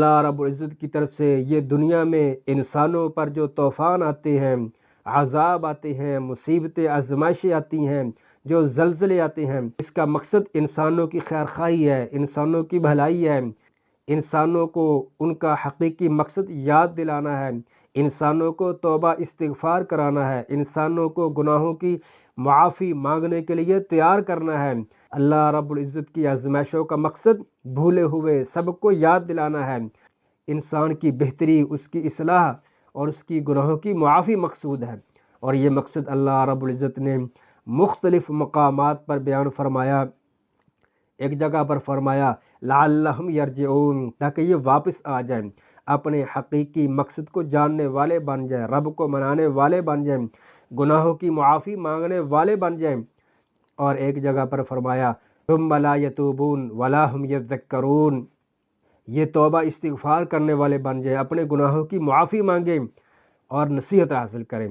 اللہ رب العزت کی طرف سے یہ دنیا میں انسانوں پر جو طوفان آتے ہیں، عذاب آتے ہیں، مصیبتیں آزمائشیں آتی ہیں، جو زلزلے آتے ہیں، اس کا مقصد انسانوں کی خیر خواہی ہے، انسانوں کی بھلائی ہے، انسانوں کو ان کا حقیقی مقصد یاد دلانا ہے، انسانوں کو توبہ استغفار کرانا ہے، انسانوں کو گناہوں کی معافی مانگنے کے لیے تیار کرنا ہے۔ اللہ رب العزت کی آزمائشوں کا مقصد بھولے ہوئے سب کو یاد دلانا ہے۔ انسان کی بہتری، اس کی اصلاح اور اس کی گناہوں کی معافی مقصود ہے، اور یہ مقصد اللہ رب العزت نے مختلف مقامات پر بیان فرمایا۔ ایک جگہ پر فرمایا لعلہم یرجعون، تاکہ یہ واپس آ جائیں، اپنے حقیقی مقصد کو جاننے والے بن جائیں، رب کو منانے والے بن جائیں، گناہوں کی معافی مانگنے والے بن جائیں۔ اور ایک جگہ پر فرمایا ثم لا یتوبون ولا هم یذکرون، یہ توبہ استغفار کرنے والے بن جائیں، اپنے گناہوں کی معافی مانگیں اور نصیحت حاصل کریں۔